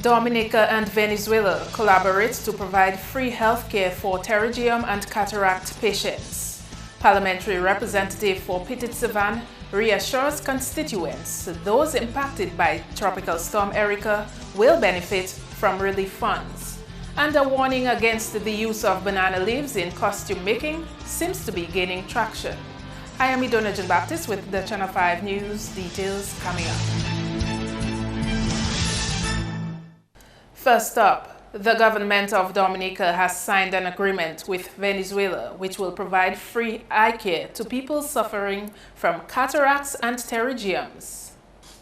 Dominica and Venezuela collaborate to provide free health care for pterygium and cataract patients. Parliamentary representative for Petite-Savane reassures constituents those impacted by Tropical Storm Erica will benefit from relief funds. And a warning against the use of banana leaves in costume making seems to be gaining traction. I am Dominica Venezuela with the Channel 5 News. Details coming up. First up, the government of Dominica has signed an agreement with Venezuela which will provide free eye care to people suffering from cataracts and pterygiums.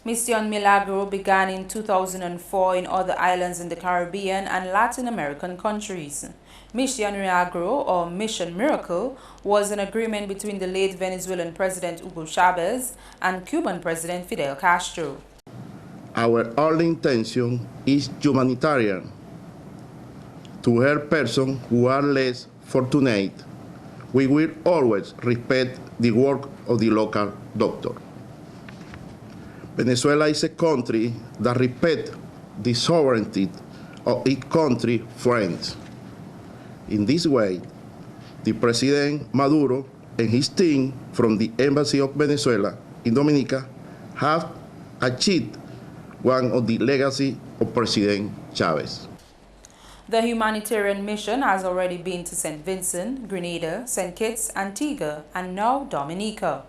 Mission Milagro began in 2004 in other islands in the Caribbean and Latin American countries. Mission Milagro, or Mission Miracle, was an agreement between the late Venezuelan President Hugo Chavez and Cuban President Fidel Castro. Our only intention is humanitarian, to help persons who are less fortunate. We will always respect the work of the local doctor. Venezuela is a country that respects the sovereignty of its country friends. In this way, the President Maduro and his team from the Embassy of Venezuela in Dominica have achieved one of the legacy of President Chavez. The humanitarian mission has already been to St. Vincent, Grenada, St. Kitts, Antigua, and now Dominica.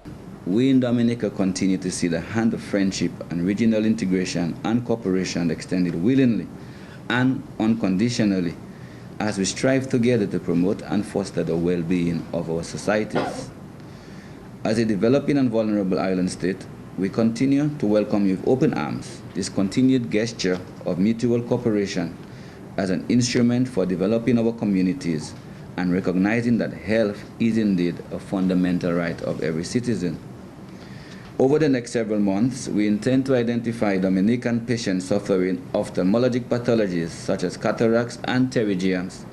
We in Dominica continue to see the hand of friendship and regional integration and cooperation extended willingly and unconditionally as we strive together to promote and foster the well-being of our societies. As a developing and vulnerable island state, we continue to welcome you with open arms this continued gesture of mutual cooperation as an instrument for developing our communities and recognizing that health is indeed a fundamental right of every citizen. Over the next several months, we intend to identify Dominican patients suffering ophthalmologic pathologies such as cataracts and pterygiums,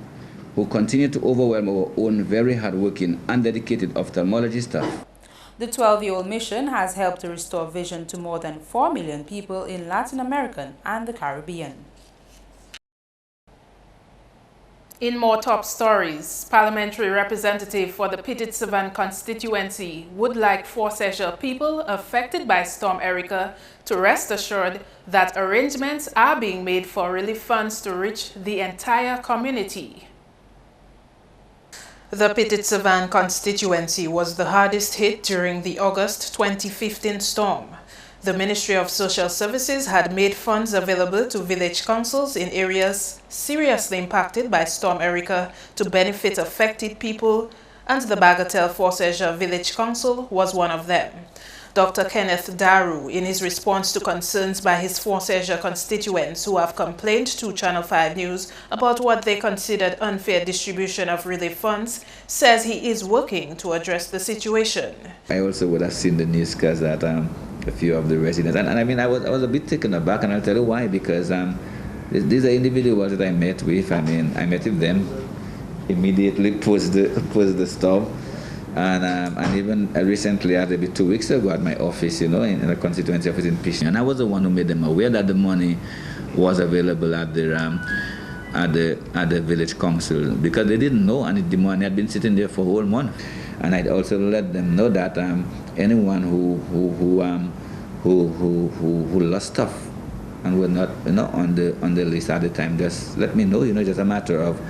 who continue to overwhelm our own very hardworking and dedicated ophthalmology staff. The 12-year-old mission has helped to restore vision to more than 4 million people in Latin America and the Caribbean. In more top stories, parliamentary representative for the Petite-Savane constituency would like Fort-St-Jean people affected by Storm Erica to rest assured that arrangements are being made for relief funds to reach the entire community. The Petite-Savane constituency was the hardest hit during the August 2015 storm. The Ministry of Social Services had made funds available to village councils in areas seriously impacted by Storm Erica to benefit affected people, and the Bagatelle Fort-St-Jean Village Council was one of them. Dr. Kenneth Daru, in his response to concerns by his Fort-St-Jean constituents who have complained to Channel 5 News about what they considered unfair distribution of relief funds, says he is working to address the situation. I also would have seen the newscast that a few of the residents, and I mean I was a bit taken aback, and I'll tell you why, because these are individuals that I met with. I mean, I met with them immediately post the storm. And even recently, maybe 2 weeks ago, at my office, in the constituency office in Pish, and I was the one who made them aware that the money was available at the village council, because they didn't know, and the money had been sitting there for a whole month. And I'd also let them know that anyone who lost stuff and were not on the list at the time, just let me know. Just a matter of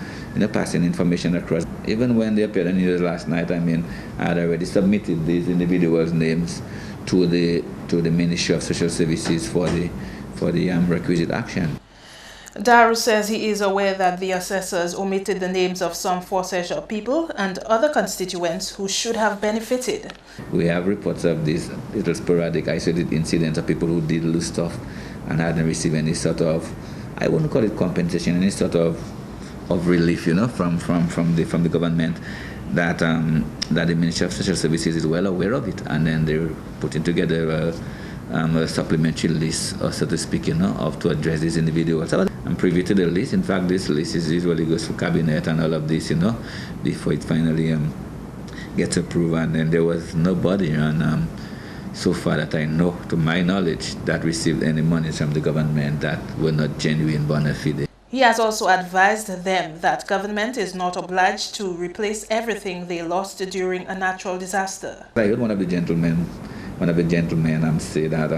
passing information across. Even when they appeared on the news last night, I mean, I had already submitted these individuals' names to the Ministry of Social Services for the requisite action. Daru says he is aware that the assessors omitted the names of some Fort-St-Jean people and other constituents who should have benefited. We have reports of these little sporadic isolated incidents of people who did lose stuff and hadn't received any sort of, I wouldn't call it compensation, any sort of relief, from the government, that the Ministry of Social Services is well aware of it, and then they're putting together a supplementary list, so to speak, to address these individuals. I'm privy to the list. In fact, this list usually goes to cabinet and all of this, before it finally gets approved. And then there was nobody on so far that I know, to my knowledge, that received any money from the government that were not genuine bona fide. He has also advised them that government is not obliged to replace everything they lost during a natural disaster. I heard one of the gentlemen say that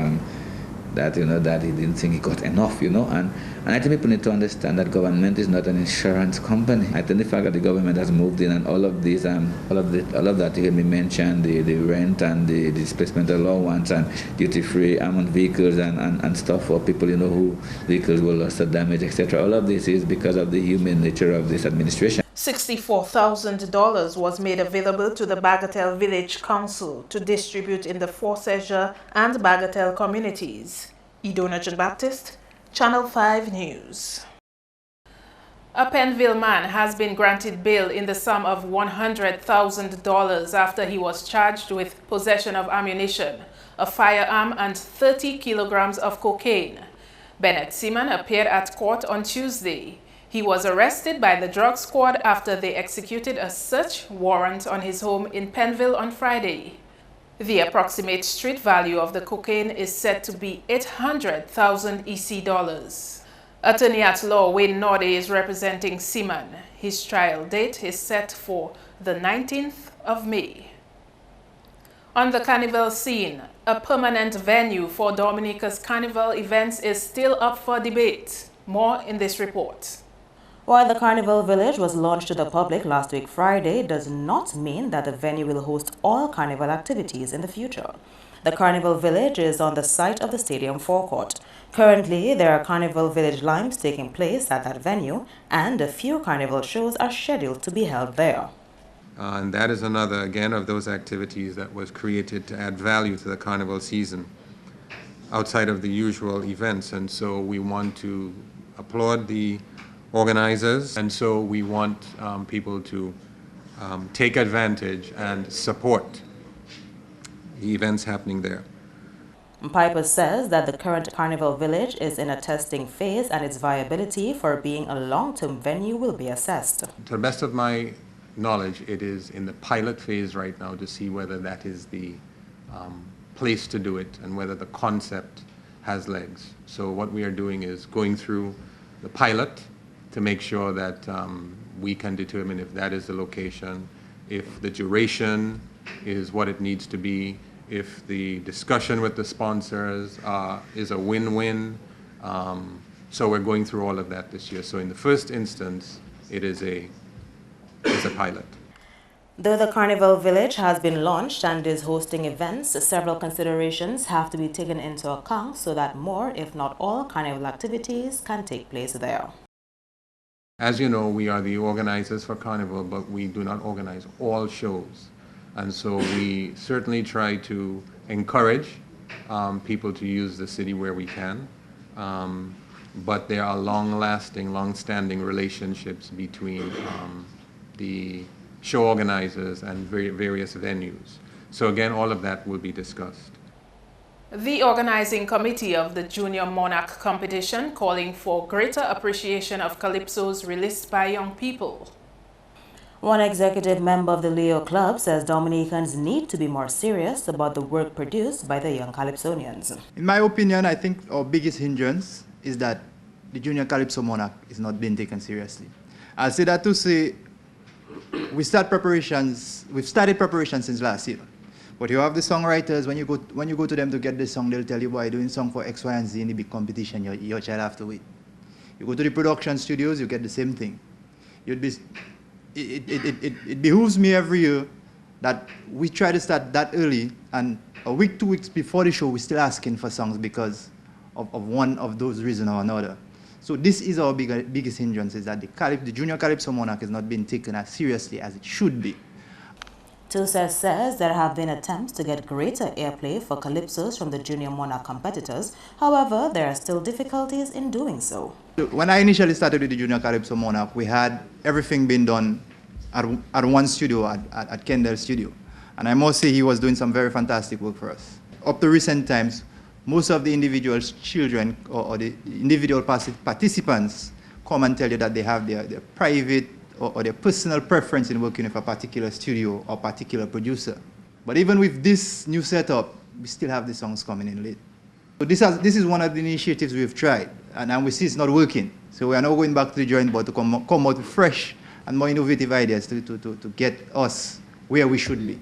that he didn't think he got enough, and I think people need to understand that government is not an insurance company. I think the fact that the government has moved in and all of these all of that you heard me mention, the rent and the displacement allowance and duty-free armored vehicles and stuff for people who vehicles were lost or damaged, etc. All of this is because of the human nature of this administration. $64,000 was made available to the Bagatelle Village Council to distribute in the Fort-Sejour and Bagatelle communities. Idona Jean-Baptiste, Channel 5 News. A Pennville man has been granted bail in the sum of $100,000 after he was charged with possession of ammunition, a firearm, and 30 kilograms of cocaine. Bennett Seaman appeared at court on Tuesday. He was arrested by the drug squad after they executed a search warrant on his home in Pennville on Friday. The approximate street value of the cocaine is said to be 800,000 EC dollars. Attorney at law Wayne Norde is representing Seaman. His trial date is set for the 19th of May. On the carnival scene, a permanent venue for Dominica's carnival events is still up for debate. More in this report. While the Carnival Village was launched to the public last week Friday, does not mean that the venue will host all carnival activities in the future. The Carnival Village is on the site of the stadium forecourt. Currently, there are Carnival Village limes taking place at that venue, and a few carnival shows are scheduled to be held there. And that is another, again, of those activities that was created to add value to the carnival season outside of the usual events. And so we want to applaud the organizers, and so we want people to take advantage and support the events happening there. Piper says that the current Carnival Village is in a testing phase and its viability for being a long-term venue will be assessed. To the best of my knowledge, it is in the pilot phase right now to see whether that is the place to do it and whether the concept has legs. So what we are doing is going through the pilot to make sure that we can determine if that is the location, if the duration is what it needs to be, if the discussion with the sponsors is a win-win. So we're going through all of that this year. So in the first instance, it is a pilot. Though the Carnival Village has been launched and is hosting events, several considerations have to be taken into account so that more, if not all, carnival activities can take place there. As you know, we are the organizers for Carnival, but we do not organize all shows. And so we certainly try to encourage people to use the city where we can. But there are long-lasting, long-standing relationships between the show organizers and various venues. So again, all of that will be discussed. The organizing committee of the Junior Monarch competition calling for greater appreciation of calypsos released by young people. One executive member of the Leo Club says Dominicans need to be more serious about the work produced by the young Calypsonians. In my opinion, I think our biggest hindrance is that the Junior Calypso Monarch is not being taken seriously. I'll say that to say we've started preparations since last year. But you have the songwriters, when you go to them to get the song, they'll tell you, boy, doing song for X, Y, and Z in the big competition, your child have to wait. You go to the production studios, you get the same thing. It behooves me every year that we try to start that early, and a week, 2 weeks before the show, we're still asking for songs because of one of those reasons or another. So this is our biggest hindrance, is that the Junior Calypso Monarch is not being taken as seriously as it should be. Tusa says there have been attempts to get greater airplay for calypsos from the Junior Monarch competitors. However, there are still difficulties in doing so. When I initially started with the Junior Calypso Monarch, we had everything being done at one studio, at Kendall's studio. And I must say he was doing some very fantastic work for us. Up to recent times, most of the individual children or the individual participants come and tell you that they have their private or their personal preference in working with a particular studio or particular producer. But even with this new setup, we still have the songs coming in late. So this is one of the initiatives we've tried, and we see it's not working. So we are now going back to the drawing board to come out with fresh and more innovative ideas to get us where we should be.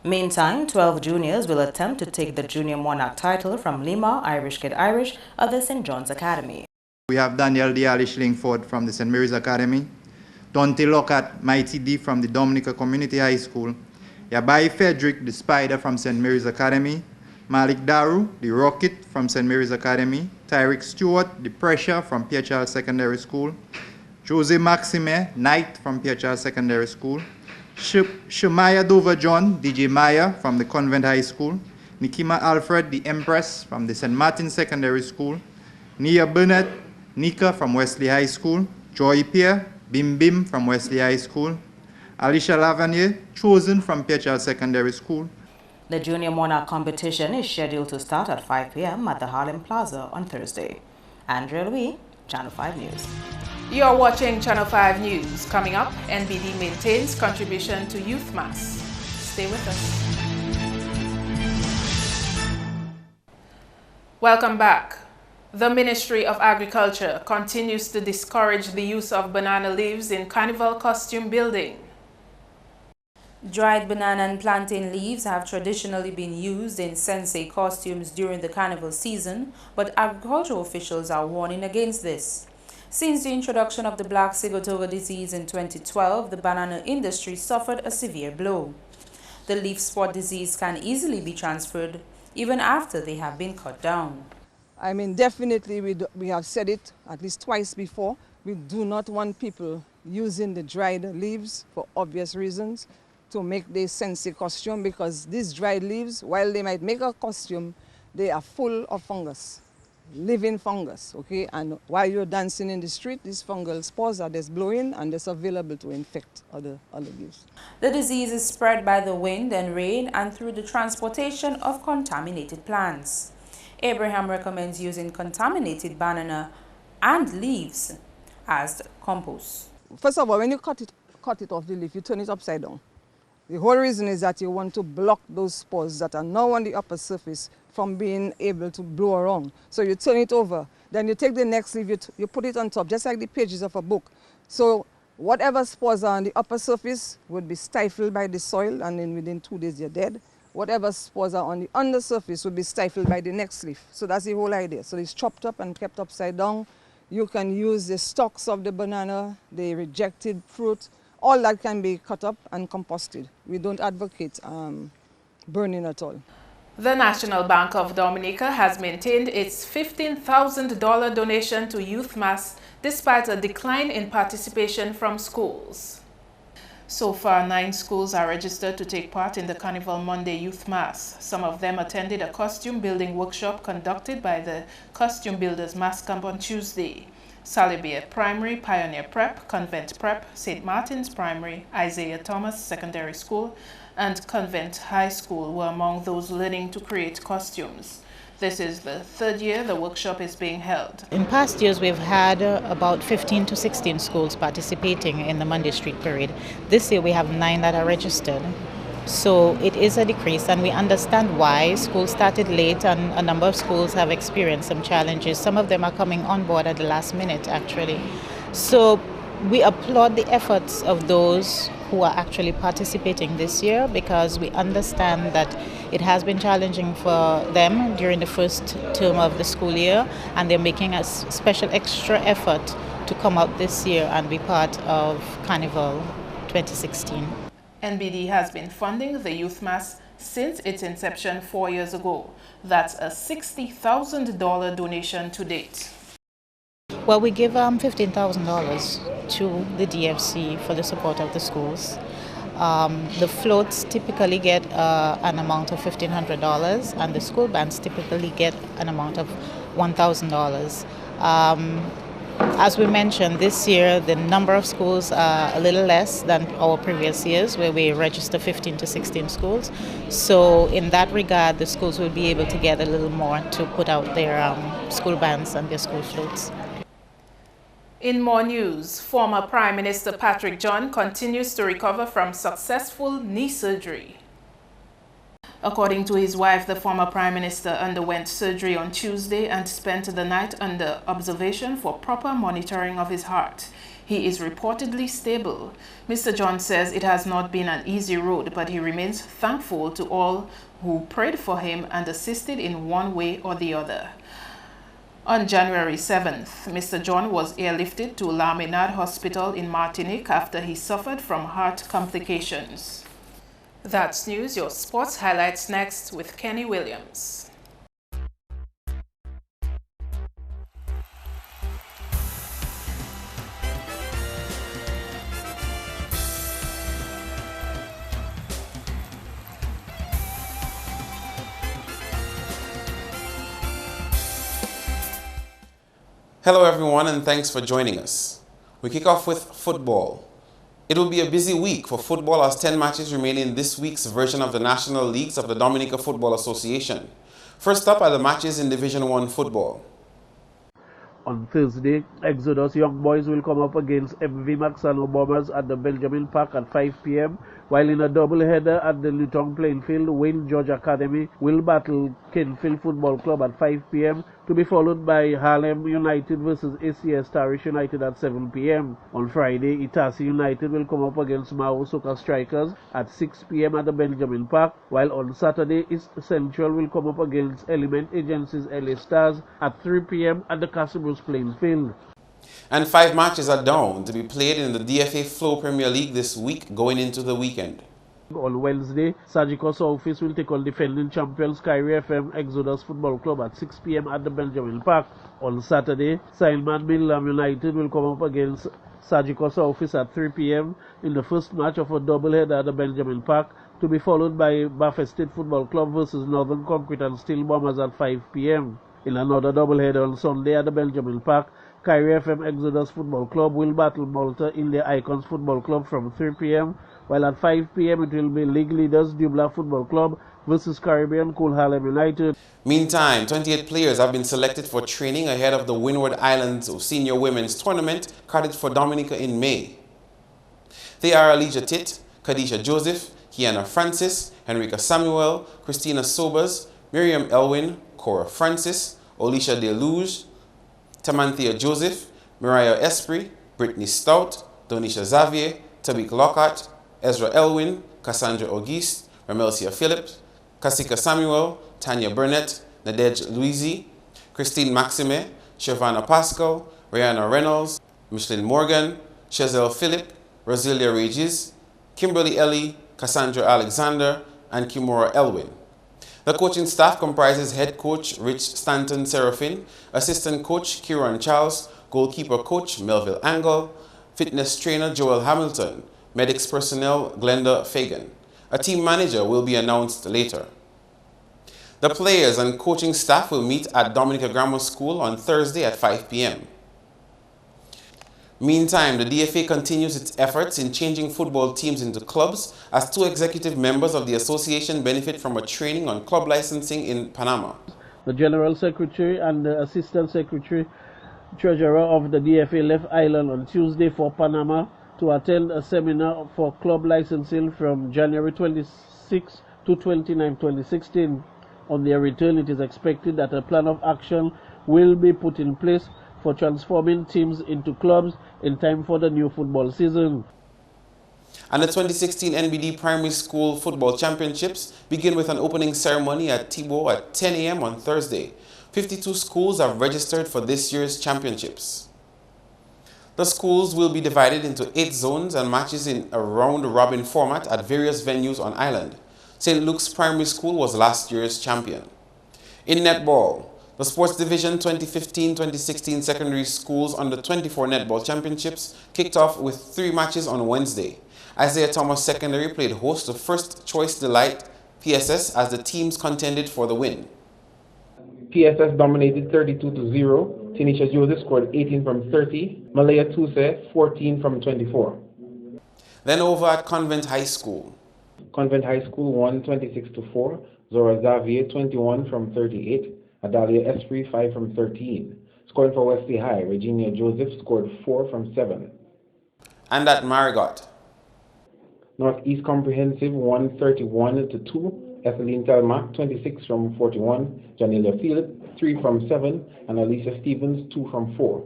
Meantime, 12 juniors will attempt to take the Junior Monarch title from Lima Irish Kid Irish of the St. John's Academy. We have Daniel Diali Schillingford from the St. Mary's Academy, Dante Lockhart, Mighty D from the Dominica Community High School, Yabai Frederick, the Spider from St. Mary's Academy, Malik Daru, the Rocket from St. Mary's Academy, Tyrick Stewart, the Pressure from Pierre Charles Secondary School, Jose Maxime, Knight from Pierre Charles Secondary School, Shemaya Dover John, DJ Maya from the Convent High School, Nikima Alfred, the Empress from the St. Martin Secondary School, Nia Burnett, Nika from Wesley High School, Joy Pierre, Bim Bim from Wesley High School, Alicia Lavanier, chosen from Pierre Charles Secondary School. The Junior Monarch competition is scheduled to start at 5 p.m. at the Harlem Plaza on Thursday. Andrea Louis, Channel 5 News. You're watching Channel 5 News. Coming up, NBD maintains contribution to youth mass. Stay with us. Welcome back. The Ministry of Agriculture continues to discourage the use of banana leaves in carnival costume building. Dried banana and plantain leaves have traditionally been used in sensei costumes during the carnival season, but agricultural officials are warning against this. Since the introduction of the black sigatoka disease in 2012, the banana industry suffered a severe blow. The leaf spot disease can easily be transferred even after they have been cut down. I mean, definitely we have said it at least twice before. We do not want people using the dried leaves for obvious reasons to make the sensei costume, because these dried leaves, while they might make a costume, they are full of fungus, living fungus, okay? And while you're dancing in the street, these fungal spores are just blowing and they're available to infect other leaves. The disease is spread by the wind and rain and through the transportation of contaminated plants. Abraham recommends using contaminated banana and leaves as compost. First of all, when you cut it off the leaf, you turn it upside down. The whole reason is that you want to block those spores that are now on the upper surface from being able to blow around. So you turn it over, then you take the next leaf, you put it on top, just like the pages of a book. So whatever spores are on the upper surface would be stifled by the soil, and then within 2 days you're dead. Whatever spores are on the undersurface would be stifled by the next leaf. So that's the whole idea. So it's chopped up and kept upside down. You can use the stalks of the banana, the rejected fruit, all that can be cut up and composted. We don't advocate burning at all. The National Bank of Dominica has maintained its $15,000 donation to youth mass despite a decline in participation from schools. So far, 9 schools are registered to take part in the Carnival Monday Youth Mass. Some of them attended a costume building workshop conducted by the Costume Builders Mass Camp on Tuesday. Salibier Primary, Pioneer Prep, Convent Prep, St. Martin's Primary, Isaiah Thomas Secondary School, and Convent High School were among those learning to create costumes. This is the 3rd year the workshop is being held. In past years, we've had about 15 to 16 schools participating in the Monday Street Parade. This year, we have 9 that are registered. So it is a decrease, and we understand why. School started late, and a number of schools have experienced some challenges. Some of them are coming on board at the last minute, actually. So we applaud the efforts of those who are actually participating this year, because we understand that it has been challenging for them during the first term of the school year, and they're making a special extra effort to come out this year and be part of Carnival 2016. NBD has been funding the youth mass since its inception 4 years ago. That's a $60,000 donation to date. Well, we give $15,000 to the DFC for the support of the schools. The floats typically get an amount of $1,500, and the school bands typically get an amount of $1,000. As we mentioned, this year the number of schools are a little less than our previous years, where we register 15 to 16 schools. So in that regard, the schools will be able to get a little more to put out their school bands and their school floats. In more news, former Prime Minister Patrick John continues to recover from successful knee surgery. According to his wife, the former Prime Minister underwent surgery on Tuesday and spent the night under observation for proper monitoring of his heart. He is reportedly stable. Mr. John says it has not been an easy road, but he remains thankful to all who prayed for him and assisted in one way or the other. On January 7th, Mr. John was airlifted to La Ménade Hospital in Martinique after he suffered from heart complications. That's news. Your sports highlights next with Kenny Williams. Hello everyone, and thanks for joining us. We kick off with football. It will be a busy week for football as 10 matches remain in this week's version of the National Leagues of the Dominica Football Association. First up are the matches in Division 1 football. On Thursday, Exodus Young Boys will come up against MV Maxano Bombers at the Benjamin Park at 5 p.m. While in a doubleheader at the Luton Playing Field, Wayne George Academy will battle Kinfield Football Club at 5 p.m. to be followed by Harlem United versus ACS Tarish United at 7 p.m. On Friday, Itasi United will come up against Mao Soka Strikers at 6 p.m. at the Benjamin Park, while on Saturday, East Central will come up against Element Agencies LA Stars at 3 p.m. at the Castlebrooks Playing Field. And 5 matches are down to be played in the DFA Flow Premier League this week going into the weekend. On Wednesday, Sagicos Office will take on defending champions Kyrie FM Exodus Football Club at 6 p.m. at the Benjamin Park. On Saturday, Silman Midlam United will come up against Sagicos Office at 3 p.m. in the first match of a doubleheader at the Benjamin Park, to be followed by Baffin State Football Club versus Northern Concrete and Steel Bombers at 5 p.m. In another doubleheader on Sunday at the Benjamin Park, Kyrie FM Exodus Football Club will battle Malta India Icons Football Club from 3 p.m. while at 5 p.m. it will be league leaders Dubla Football Club versus Caribbean Cool Harlem United. Meantime, 28 players have been selected for training ahead of the Windward Islands Senior Women's Tournament carried for Dominica in May. They are Alicia Titt, Kadisha Joseph, Kiana Francis, Henrika Samuel, Christina Sobers, Miriam Elwin, Cora Francis, Alicia Deluge, Tamanthea Joseph, Mariah Esprit, Brittany Stout, Donisha Xavier, Tabik Lockhart, Ezra Elwin, Cassandra Auguste, Ramelsia Phillips, Kasika Samuel, Tanya Burnett, Nadej Louisi, Christine Maxime, Shavana Pascal, Rihanna Reynolds, Micheline Morgan, Chazelle Phillip, Rosilia Regis, Kimberly Ellie, Cassandra Alexander, and Kimura Elwin. The coaching staff comprises head coach Rich Stanton Seraphin, assistant coach Kieran Charles, goalkeeper coach Melville Angle, fitness trainer Joel Hamilton, medics personnel Glenda Fagan. A team manager will be announced later. The players and coaching staff will meet at Dominica Grammar School on Thursday at 5 p.m. Meantime, the DFA continues its efforts in changing football teams into clubs as 2 executive members of the association benefit from a training on club licensing in Panama. The General Secretary and the Assistant Secretary Treasurer of the DFA left Island on Tuesday for Panama to attend a seminar for club licensing from January 26 to 29, 2016. On their return, it is expected that a plan of action will be put in place for transforming teams into clubs in time for the new football season. And the 2016 NBD Primary School Football Championships begin with an opening ceremony at Thibault at 10 a.m. on Thursday. 52 schools have registered for this year's championships. The schools will be divided into 8 zones and matches in a round-robin format at various venues on island. St. Luke's Primary School was last year's champion. In netball, the Sports Division 2015-2016 Secondary Schools Under-24 Netball Championships kicked off with 3 matches on Wednesday. Isaiah Thomas Secondary played host to First Choice Delight PSS as the teams contended for the win. PSS dominated 32-0. Tanisha Joseph scored 18 from 30. Malaya Tuse 14 from 24. Then over at Convent High School. Convent High School won 26-4. Zora Xavier 21 from 38. Adalia Esprit 5 from 13. Scoring for Wesley High, Regina Joseph scored 4 from 7. And at Marigot. Northeast Comprehensive won 31-2 Ethelene Telmack, 26 from 41, Janelia Field, 3 from 7, and Alicia Stevens, 2 from 4.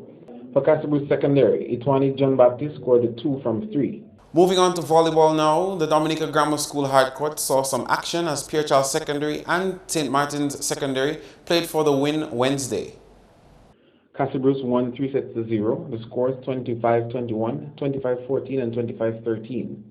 For Castle Bruce Secondary, Itwani John Baptist scored 2 from 3. Moving on to volleyball now, the Dominica Grammar School hardcourt saw some action as Pierre Charles Secondary and St. Martin's Secondary played for the win Wednesday. Castle Bruce won 3 sets to 0. The scores 25-21, 25-14, and 25-13.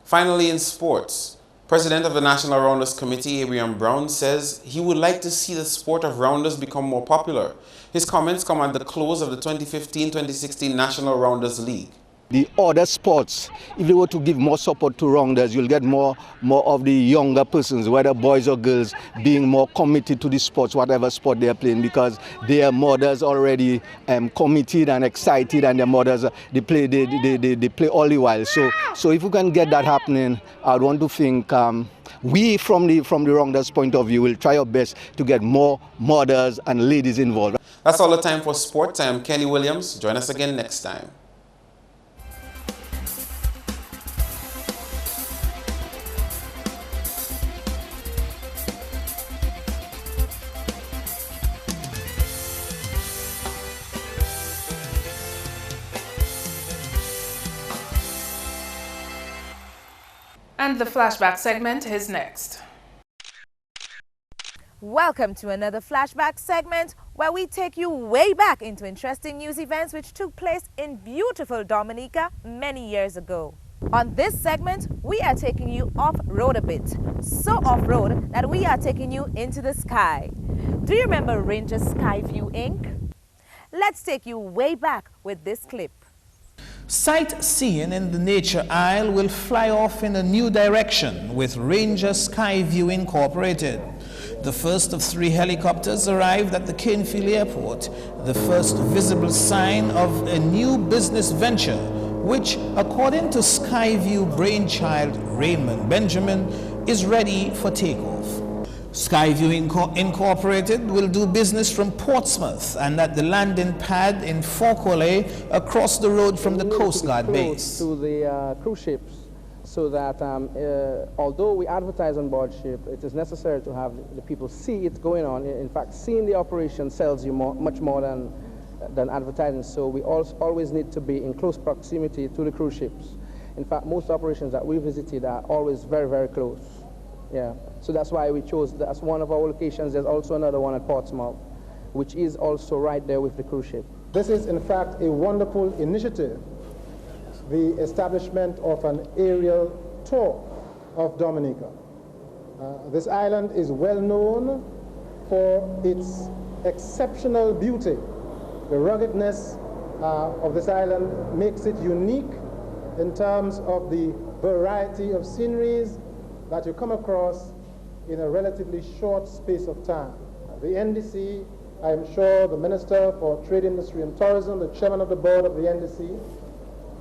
Finally, in sports, President of the National Rounders Committee, Abraham Brown, says he would like to see the sport of rounders become more popular. His comments come at the close of the 2015-2016 National Rounders League. The other sports, if they were to give more support to rounders, you'll get more of the younger persons, whether boys or girls, being more committed to the sports, whatever sport they're playing, because their mothers already committed and excited, and their mothers they play all the while. So if we can get that happening, I'd want to think we from the rounders point of view will try our best to get more mothers and ladies involved. That's all the time for sports. I am Kenny Williams. Join us again next time. And the flashback segment is next. Welcome to another flashback segment where we take you way back into interesting news events which took place in beautiful Dominica many years ago. On this segment, we are taking you off-road a bit. So off-road that we are taking you into the sky. Do you remember Ranger Skyview Inc.? Let's take you way back with this clip. Sightseeing in the Nature Isle will fly off in a new direction with Ranger Skyview Incorporated. The first of 3 helicopters arrived at the Canefield Airport, the first visible sign of a new business venture, which, according to Skyview brainchild Raymond Benjamin, is ready for takeoff. Skyview Incorporated will do business from Portsmouth and at the landing pad in Fauquelet across the road from the Coast Guard base. To the cruise ships, so that although we advertise on board ship, it is necessary to have the people see it going on. In fact, seeing the operation sells you much more than advertising. So we always need to be in close proximity to the cruise ships. In fact, most operations that we visited are always very, very close. Yeah, so that's why we chose that as one of our locations. There's also another one at Portsmouth, which is also right there with the cruise ship. This is in fact a wonderful initiative, the establishment of an aerial tour of Dominica. This island is well known for its exceptional beauty. The ruggedness of this island makes it unique in terms of the variety of sceneries that you come across in a relatively short space of time. The NDC, I am sure the Minister for Trade, Industry and Tourism, the Chairman of the Board of the NDC,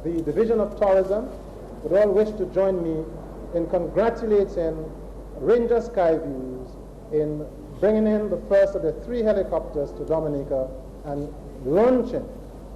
the Division of Tourism, would all wish to join me in congratulating Ranger Skyviews in bringing in the first of the 3 helicopters to Dominica and launching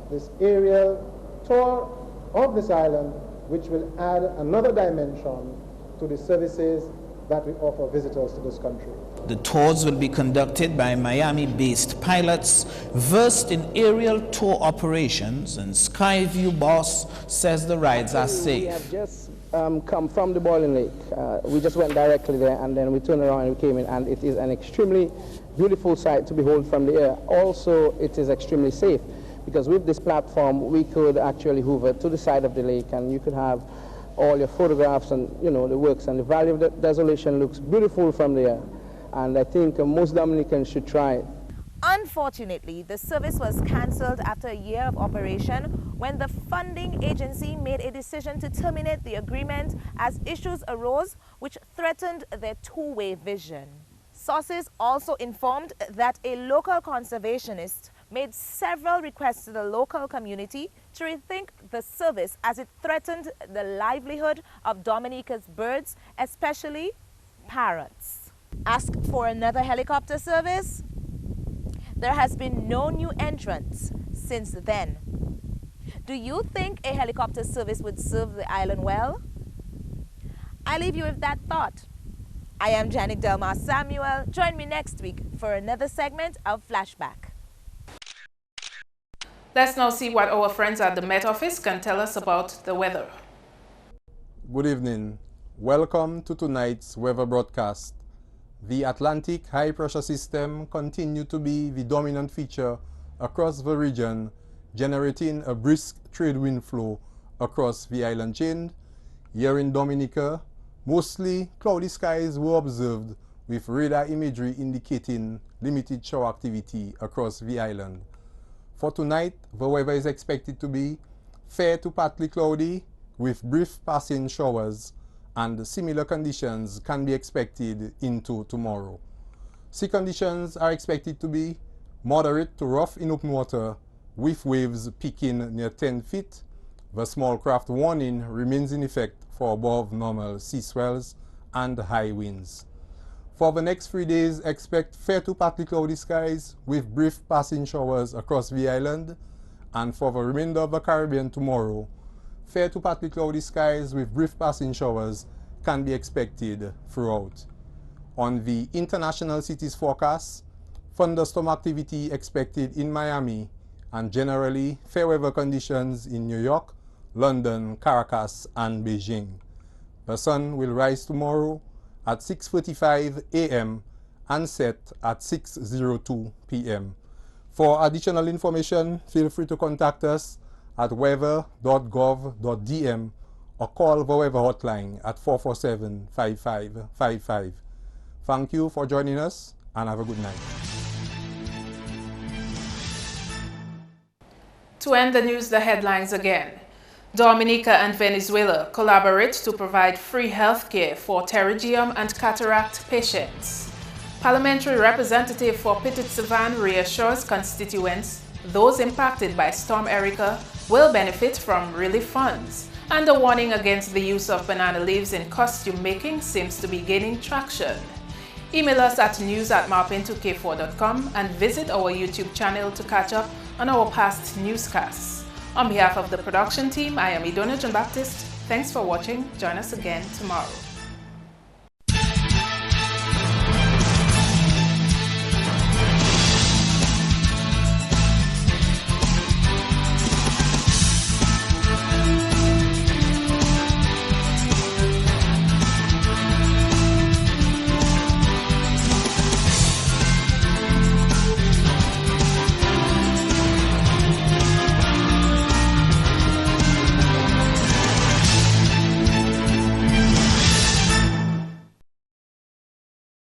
this aerial tour of this island, which will add another dimension to the services that we offer visitors to this country. The tours will be conducted by Miami-based pilots versed in aerial tour operations, and Skyview boss says the rides are safe. We have just come from the Boiling Lake. We just went directly there, and then we turned around and we came in, and it is an extremely beautiful sight to behold from the air. Also, it is extremely safe, because with this platform, we could actually hover to the side of the lake, and you could have all your photographs and, you know, the works, and the Valley of the Desolation looks beautiful from there. And I think most Dominicans should try it. Unfortunately, the service was cancelled after a year of operation when the funding agency made a decision to terminate the agreement as issues arose which threatened their two-way vision. Sources also informed that a local conservationist made several requests to the local community to rethink the service as it threatened the livelihood of Dominica's birds, especially parrots. Ask for another helicopter service? There has been no new entrants since then. Do you think a helicopter service would serve the island well? I leave you with that thought. I am Janik Delmar Samuel. Join me next week for another segment of Flashback. Let's now see what our friends at the Met Office can tell us about the weather. Good evening. Welcome to tonight's weather broadcast. The Atlantic high pressure system continued to be the dominant feature across the region, generating a brisk trade wind flow across the island chain. Here in Dominica, mostly cloudy skies were observed with radar imagery indicating limited shower activity across the island. For tonight, the weather is expected to be fair to partly cloudy with brief passing showers, and similar conditions can be expected into tomorrow. Sea conditions are expected to be moderate to rough in open water with waves peaking near 10 feet. The small craft warning remains in effect for above normal sea swells and high winds. For the next 3 days, expect fair to partly cloudy skies with brief passing showers across the island, and for the remainder of the Caribbean tomorrow, fair to partly cloudy skies with brief passing showers can be expected throughout. On the international cities forecast, thunderstorm activity expected in Miami and generally fair weather conditions in New York, London, Caracas, and Beijing. The sun will rise tomorrow at 6:45 a.m. and set at 6:02 p.m. For additional information, feel free to contact us at weather.gov.dm or call the weather hotline at 447-5555. Thank you for joining us and have a good night. To end the news, the headlines again. Dominica and Venezuela collaborate to provide free health care for pterygium and cataract patients. Parliamentary representative for Petite-Savanne reassures constituents those impacted by Storm Erika will benefit from relief funds. And a warning against the use of banana leaves in costume making seems to be gaining traction. Email us at news@marpin2k4.com and visit our YouTube channel to catch up on our past newscasts. On behalf of the production team, I am Idona John Baptist. Thanks for watching. Join us again tomorrow.